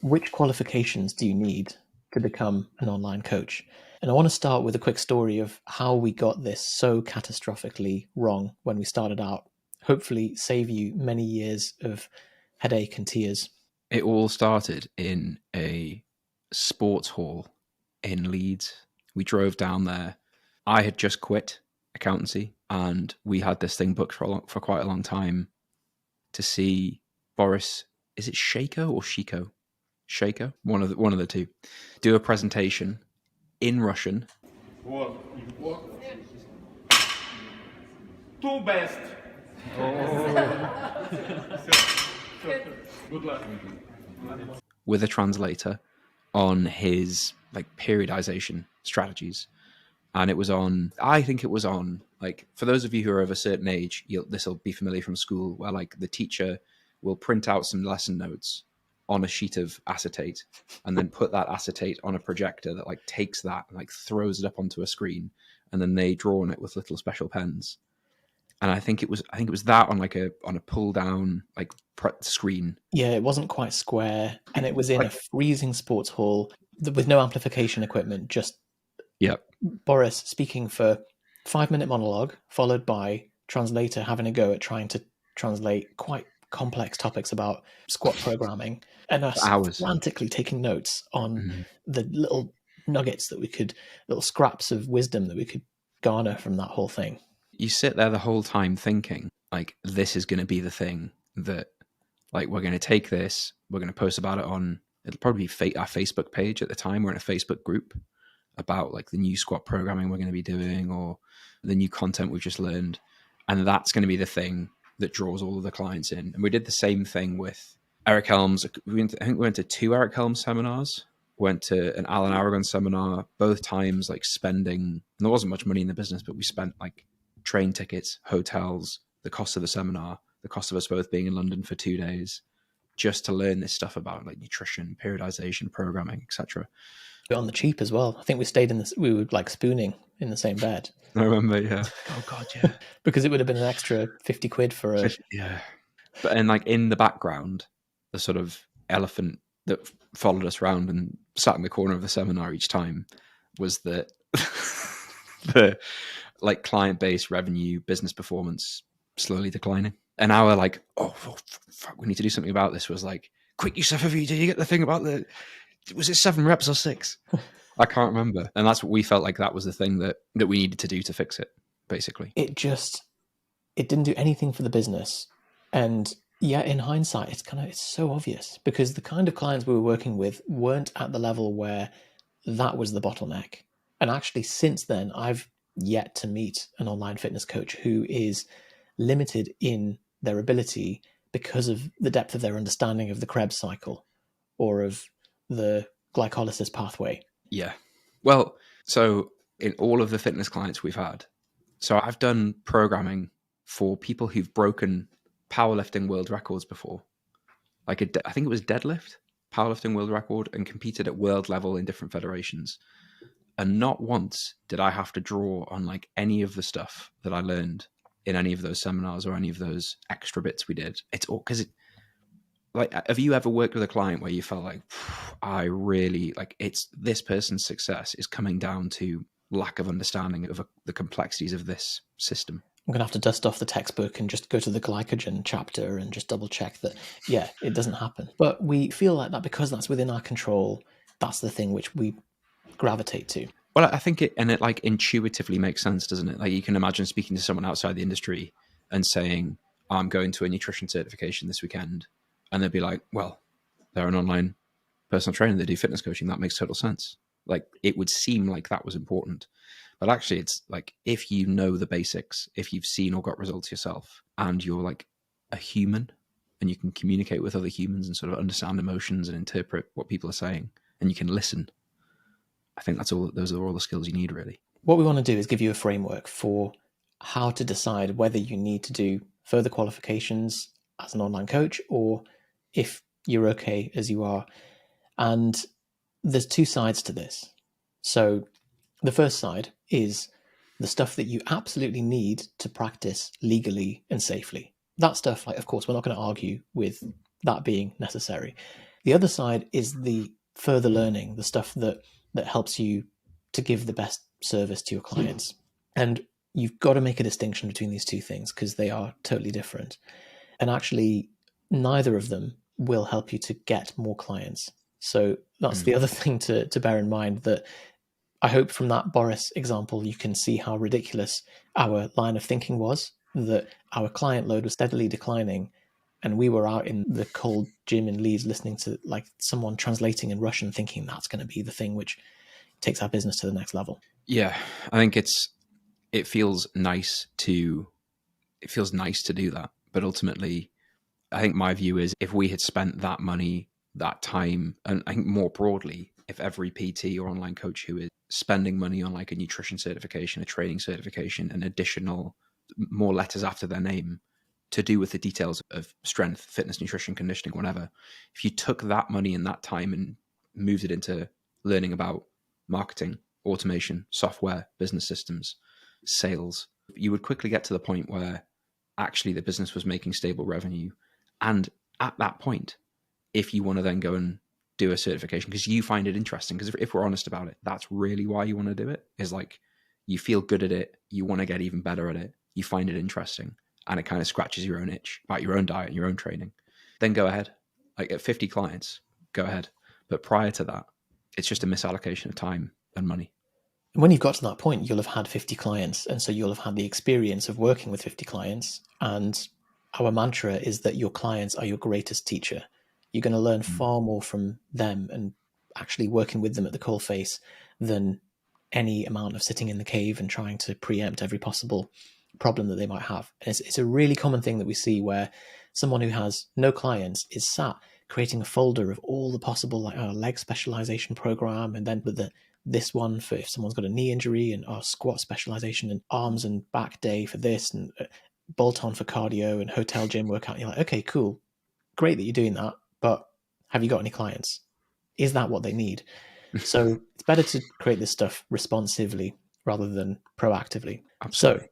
which qualifications do you need to become an online coach? And I want to start with a quick story of how we got this so catastrophically wrong when we started out. Hopefully save you many years of headache and tears. It all started in a sports hall in Leeds. We drove down there. I had just quit accountancy, and we had this thing booked for quite a long time to see Boris. Is it Shaco or Shiko? Shaco, one of the two, do a presentation in Russian. Two best. Good luck. With a translator on his like periodization strategies. And it was on, I think it was on, like, for those of you who are of a certain age, this will be familiar from school, where like the teacher will print out some lesson notes on a sheet of acetate and then put that acetate on a projector that like takes that and like throws it up onto a screen, and then they draw on it with little special pens. And I think it was that on a pull down like screen. Yeah, it wasn't quite square, and it was in a freezing sports hall with no amplification equipment, just Boris speaking for 5-minute monologue, followed by translator having a go at trying to translate quite complex topics about squat programming, and us frantically taking notes on the little nuggets that we could, little scraps of wisdom that we could garner from that whole thing. You sit there the whole time thinking, like, this is going to be the thing that, like, we're going to take this, we're going to post about it on, it'll probably be our Facebook page at the time. We're in a Facebook group about like the new squat programming we're going to be doing, or the new content we've just learned. And that's going to be the thing that draws all of the clients in. And we did the same thing with Eric Helms. I think we went to 2 Eric Helms seminars, went to an Alan Aragon seminar, both times like spending, and there wasn't much money in the business, but we spent like train tickets, hotels, the cost of the seminar, the cost of us both being in London for 2 days, just to learn this stuff about like nutrition, periodization, programming, etc. On the cheap as well. I think we stayed in this, we were like spooning in the same bed. I remember, yeah. Oh God, yeah. Because it would have been an extra 50 quid for a... Yeah. But and like in the background, the sort of elephant that followed us around and sat in the corner of the seminar each time was that the like client-based revenue, business performance slowly declining. And our like, oh fuck, we need to do something about this was like, quick, Yusuf, did you get the thing about the, was it 7 reps or 6? I can't remember. And that's what we felt like that was the thing that we needed to do to fix it, basically. It didn't do anything for the business. And yeah, in hindsight, it's so obvious, because the kind of clients we were working with weren't at the level where that was the bottleneck. And actually, since then, I've yet to meet an online fitness coach who is limited in their ability because of the depth of their understanding of the Krebs cycle or of the glycolysis pathway. Yeah. Well, so in all of the fitness clients we've had, so I've done programming for people who've broken powerlifting world records before. Like I think it was deadlift, powerlifting world record, and competed at world level in different federations. And not once did I have to draw on like any of the stuff that I learned in any of those seminars or any of those extra bits we did. It's all because like, have you ever worked with a client where you felt like, I really like, it's this person's success is coming down to lack of understanding of the complexities of this system? I'm going to have to dust off the textbook and just go to the glycogen chapter and just double check that, yeah, it doesn't happen. But we feel like that because that's within our control, that's the thing which we gravitate to. Well, I think it like intuitively makes sense, doesn't it? Like you can imagine speaking to someone outside the industry and saying, I'm going to a nutrition certification this weekend. And they'd be like, well, they're an online personal trainer, they do fitness coaching. That makes total sense. Like it would seem like that was important. But actually it's like, if you know the basics, if you've seen or got results yourself and you're like a human and you can communicate with other humans and sort of understand emotions and interpret what people are saying and you can listen, I think those are all the skills you need, really. What we want to do is give you a framework for how to decide whether you need to do further qualifications as an online coach or if you're okay as you are. And there's 2 sides to this. So the first side is the stuff that you absolutely need to practice legally and safely. That stuff, like, of course, we're not going to argue with that being necessary. The other side is the further learning, the stuff that helps you to give the best service to your clients. And you've got to make a distinction between these two things because they are totally different. And actually, neither of them will help you to get more clients. So that's the other thing to bear in mind, that I hope from that Boris example, you can see how ridiculous our line of thinking was, that our client load was steadily declining. And we were out in the cold gym in Leeds listening to like someone translating in Russian, thinking that's going to be the thing which takes our business to the next level. Yeah, I think it feels nice to do that, but ultimately, I think my view is if we had spent that money, that time, and I think more broadly, if every PT or online coach who is spending money on like a nutrition certification, a training certification, an additional more letters after their name to do with the details of strength, fitness, nutrition, conditioning, whatever, if you took that money and that time and moved it into learning about marketing, automation, software, business systems, sales, you would quickly get to the point where actually the business was making stable revenue. And at that point, if you want to then go and do a certification because you find it interesting, because if we're honest about it, that's really why you want to do it, is like you feel good at it, you want to get even better at it, you find it interesting, and it kind of scratches your own itch about your own diet and your own training, then go ahead. Like at 50 clients, go ahead. But prior to that, it's just a misallocation of time and money. And when you've got to that point, you'll have had 50 clients. And so you'll have had the experience of working with 50 clients. And our mantra is that your clients are your greatest teacher. You're going to learn far more from them and actually working with them at the coalface than any amount of sitting in the cave and trying to preempt every possible problem that they might have. And it's a really common thing that we see where someone who has no clients is sat creating a folder of all the possible like leg specialization program, and then this one for if someone's got a knee injury, and our squat specialization, and arms and back day for this, and bolt on for cardio and hotel gym workout. You're like, okay, cool, great that you're doing that, but have you got any clients? Is that what they need? So it's better to create this stuff responsively rather than proactively. Absolutely. So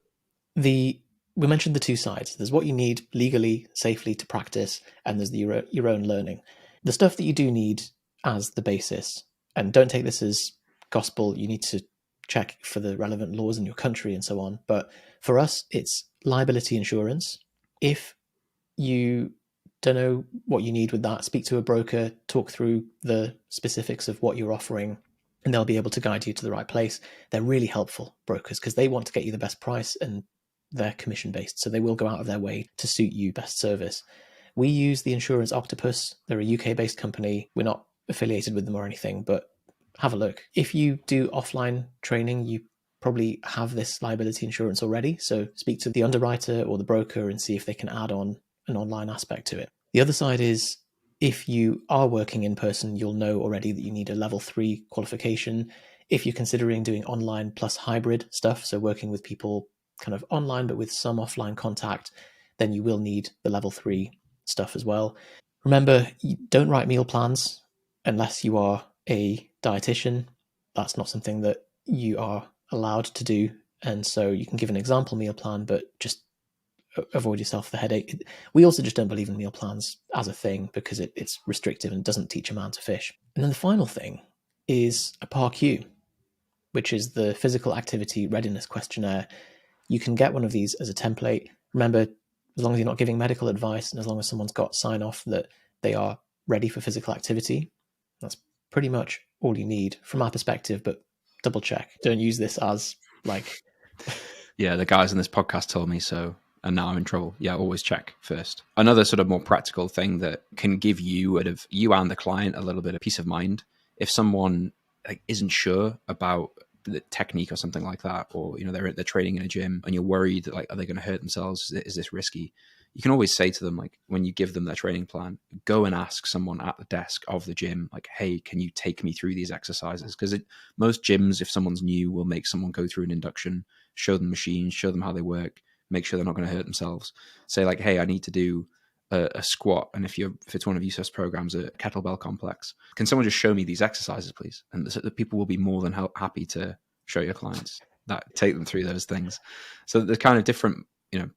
we mentioned the two sides. There's what you need legally, safely to practice, and there's your own learning. The stuff that you do need as the basis, and don't take this as gospel, you need to check for the relevant laws in your country and so on. But for us, it's liability insurance. If you don't know what you need with that, speak to a broker, talk through the specifics of what you're offering, and they'll be able to guide you to the right place. They're really helpful, brokers, because they want to get you the best price and they're commission based. So they will go out of their way to suit you best service. We use the insurance Octopus. They're a UK based company. We're not affiliated with them or anything, but have a look. If you do offline training, you probably have this liability insurance already. So speak to the underwriter or the broker and see if they can add on an online aspect to it. The other side is if you are working in person, you'll know already that you need a level 3 qualification. If you're considering doing online plus hybrid stuff, so working with people kind of online but with some offline contact, then you will need the level 3 stuff as well. Remember, you don't write meal plans unless you are a dietitian. That's not something that you are allowed to do. And so you can give an example meal plan, but just avoid yourself the headache. We also just don't believe in meal plans as a thing because it's restrictive and doesn't teach a man to fish. And then the final thing is a PAR-Q, which is the physical activity readiness questionnaire. You can get one of these as a template. Remember, as long as you're not giving medical advice and as long as someone's got sign off that they are ready for physical activity, that's pretty much all you need from our perspective, but double check. Don't use this as like... Yeah, the guys on this podcast told me so, and now I'm in trouble. Yeah, always check first. Another sort of more practical thing that can give you and the client a little bit of peace of mind. If someone like isn't sure about the technique or something like that, or they're training in a gym and you're worried that like are they going to hurt themselves? Is this risky? You can always say to them, like when you give them their training plan, go and ask someone at the desk of the gym, like, hey, can you take me through these exercises? Because most gyms, if someone's new, will make someone go through an induction, show them machines, show them how they work, make sure they're not going to hurt themselves. Say like, hey, I need to do a squat, and if it's one of USUS programs, a kettlebell complex, can someone just show me these exercises, please? And the people will be more than happy to show your clients that, take them through those things. So there's kind of different,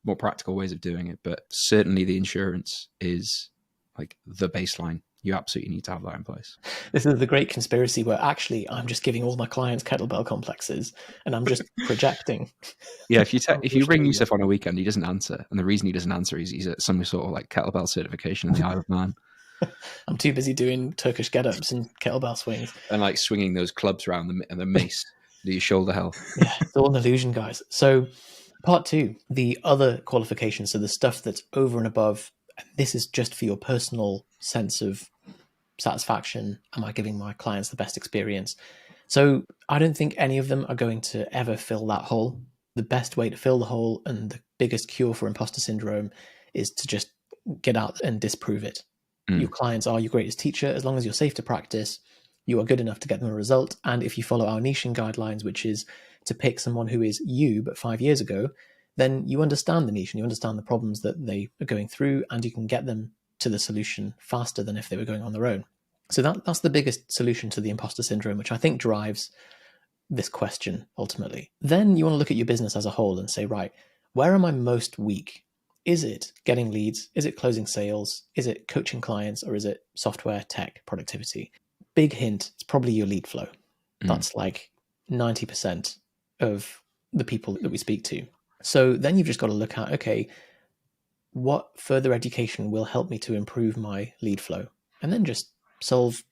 more practical ways of doing it, but certainly the insurance is like the baseline You absolutely need to have that in place. This is the great conspiracy where actually I'm just giving all my clients kettlebell complexes and I'm just projecting. Yeah, on if you social ring media. Yusuf on a weekend, he doesn't answer, and the reason he doesn't answer is he's at some sort of like kettlebell certification in the Isle of Man, I'm too busy doing Turkish get-ups and kettlebell swings. and like swinging those clubs around the mace to do your shoulder health. Yeah, it's all an illusion, guys. So, part two, the other qualifications, so the stuff that's over and above, and this is just for your personal sense of satisfaction. Am I giving my clients the best experience? So, I don't think any of them are going to ever fill that hole. The best way to fill the hole and the biggest cure for imposter syndrome is to just get out and disprove it. Your clients are your greatest teacher. As long as you're safe to practice, you are good enough to get them a result. And if you follow our niching guidelines, which is to pick someone who is you, but 5 years ago, then you understand the niche and you understand the problems that they are going through, and you can get them to the solution faster than if they were going on their own. So that's the biggest solution to the imposter syndrome, which I think drives this question ultimately. Then you want to look at your business as a whole and say, right, where am I most weak? Is it getting leads? Is it closing sales? Is it coaching clients? Or is it software, tech, productivity? Big hint, it's probably your lead flow. That's like 90% of the people that we speak to. So then you've just got to look at, okay, what further education will help me to improve my lead flow? And then just solve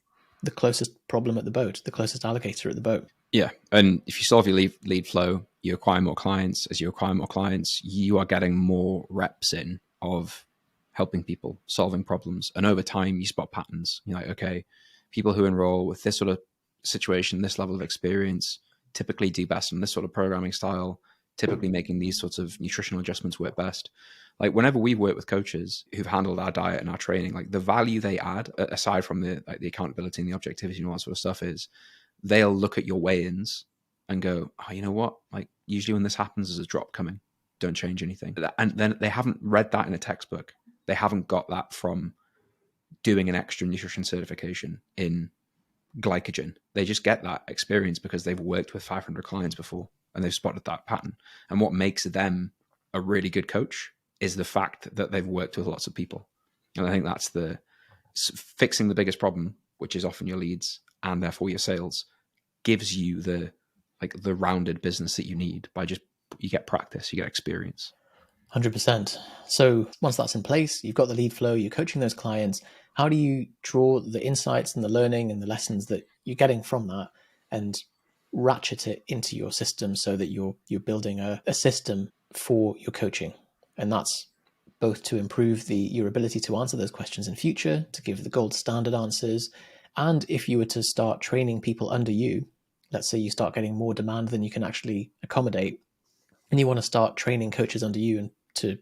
the closest problem at the boat, the closest alligator at the boat. Yeah, and if you solve your lead flow, you acquire more clients. As you acquire more clients, you are getting more reps in of helping people, solving problems. And over time, you spot patterns. You're like, okay, people who enroll with this sort of situation, this level of experience, typically do best in this sort of programming style, typically making these sorts of nutritional adjustments work best. Like whenever we work with coaches who've handled our diet and our training, like the value they add, aside from the accountability and the objectivity and all that sort of stuff, is they'll look at your weigh-ins and go, oh, you know what? Like usually when this happens, there's a drop coming. Don't change anything. And then they haven't read that in a textbook. They haven't got that from doing an extra nutrition certification in glycogen. They just get that experience because they've worked with 500 clients before and they've spotted that pattern. And what makes them a really good coach is the fact that they've worked with lots of people. And I think that's the fixing the biggest problem, which is often your leads and therefore your sales, gives you the rounded business that you need by just, you get practice, you get experience. 100%. So once that's in place, you've got the lead flow, you're coaching those clients. How do you draw the insights and the learning and the lessons that you're getting from that and ratchet it into your system so that you're building a system for your coaching? And that's both to improve your ability to answer those questions in future, to give the gold standard answers. And if you were to start training people under you, let's say you start getting more demand than you can actually accommodate, and you want to start training coaches under you and to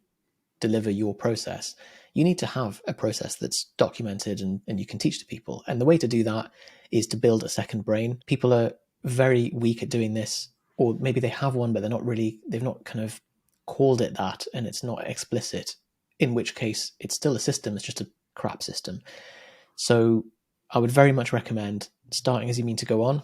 deliver your process, you need to have a process that's documented and you can teach to people. And the way to do that is to build a second brain. People are very weak at doing this, or maybe they have one, but they've not kind of called it that and it's not explicit, in which case it's still a system, it's just a crap system. So I would very much recommend starting as you mean to go on.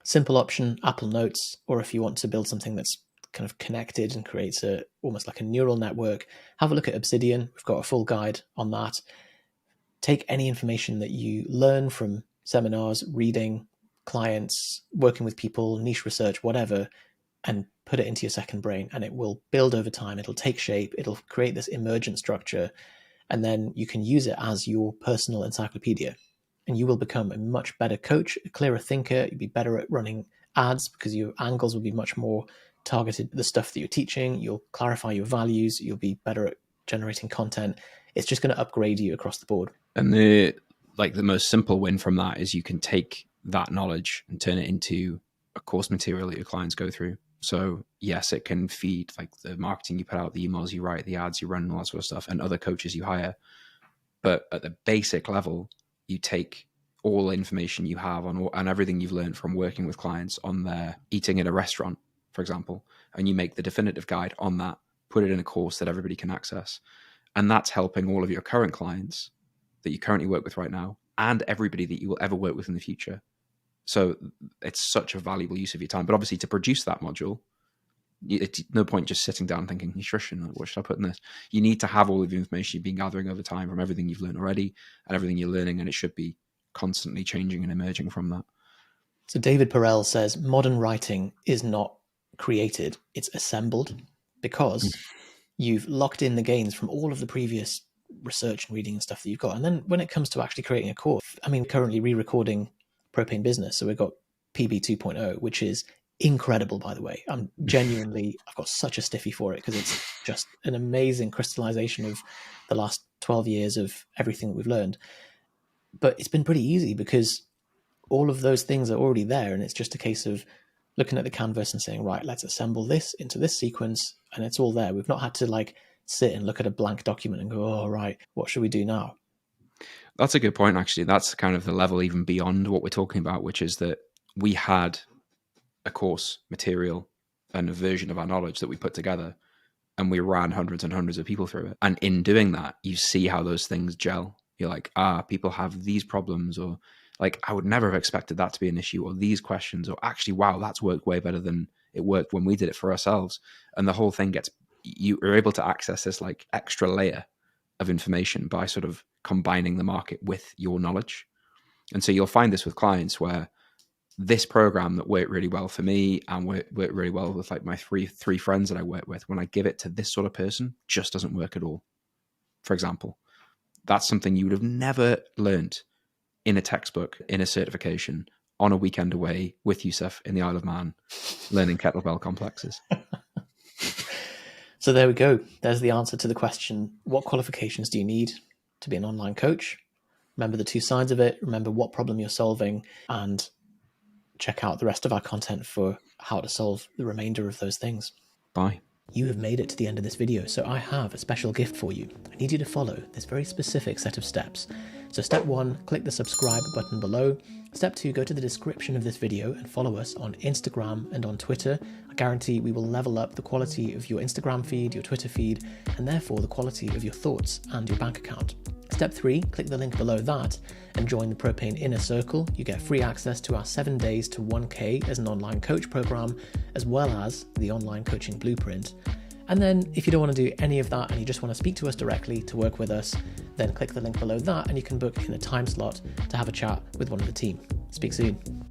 Simple option, Apple Notes, or if you want to build something that's kind of connected and creates almost like a neural network, have a look at Obsidian. We've got a full guide on that. Take any information that you learn from seminars, reading, clients, working with people, niche research, whatever, and put it into your second brain, and it will build over time. It'll take shape. It'll create this emergent structure, and then you can use it as your personal encyclopedia. And you will become a much better coach, a clearer thinker. You'll be better at running ads because your angles will be much more targeted at the stuff that you're teaching. You'll clarify your values. You'll be better at generating content. It's just going to upgrade you across the board. And the most simple win from that is you can take that knowledge and turn it into a course material that your clients go through. So yes, it can feed like the marketing you put out, the emails you write, the ads you run, and all that sort of stuff, and other coaches you hire. But at the basic level, you take all the information you have on everything you've learned from working with clients on their eating in a restaurant, for example, and you make the definitive guide on that, put it in a course that everybody can access. And that's helping all of your current clients that you currently work with right now and everybody that you will ever work with in the future. So it's such a valuable use of your time. But obviously to produce that module, It's no point just sitting down thinking nutrition, what should I put in this? You need to have all of the information you've been gathering over time from everything you've learned already and everything you're learning, and it should be constantly changing and emerging from that. So David Perel says modern writing is not created, it's assembled, because you've locked in the gains from all of the previous research and reading and stuff that you've got. And then when it comes to actually creating a course, I mean, currently re-recording Propane Business. So we've got PB 2.0, which is incredible, by the way. I've got such a stiffy for it because it's just an amazing crystallization of the last 12 years of everything that we've learned. But it's been pretty easy because all of those things are already there. And it's just a case of looking at the canvas and saying, right, let's assemble this into this sequence. And it's all there. We've not had to like sit and look at a blank document and go, oh, right, what should we do now? That's a good point, actually. That's kind of the level even beyond what we're talking about, which is that we had a course material and a version of our knowledge that we put together, and we ran hundreds and hundreds of people through it. And in doing that, you see how those things gel. You're like, people have these problems, or like, I would never have expected that to be an issue, or these questions, or actually, wow, that's worked way better than it worked when we did it for ourselves. And the whole thing you are able to access this like extra layer of information by sort of combining the market with your knowledge. And so you'll find this with clients where this program that worked really well for me and worked really well with like my three friends that I work with, when I give it to this sort of person, just doesn't work at all. For example, that's something you would have never learned in a textbook, in a certification, on a weekend away with Yusuf in the Isle of Man, learning kettlebell complexes. So there we go. There's the answer to the question, what qualifications do you need to be an online coach? Remember the two sides of it. Remember what problem you're solving, and check out the rest of our content for how to solve the remainder of those things. Bye. You have made it to the end of this video, so I have a special gift for you. I need you to follow this very specific set of steps. So step 1, click the subscribe button below. Step 2, go to the description of this video and follow us on Instagram and on Twitter. I guarantee we will level up the quality of your Instagram feed, your Twitter feed, and therefore the quality of your thoughts and your bank account. Step 3, click the link below that and join the Propane Inner Circle. You get free access to our 7 days to 1K as an online coach program, as well as the online coaching blueprint. And then if you don't want to do any of that and you just want to speak to us directly to work with us, then click the link below that and you can book in a time slot to have a chat with one of the team. Speak soon.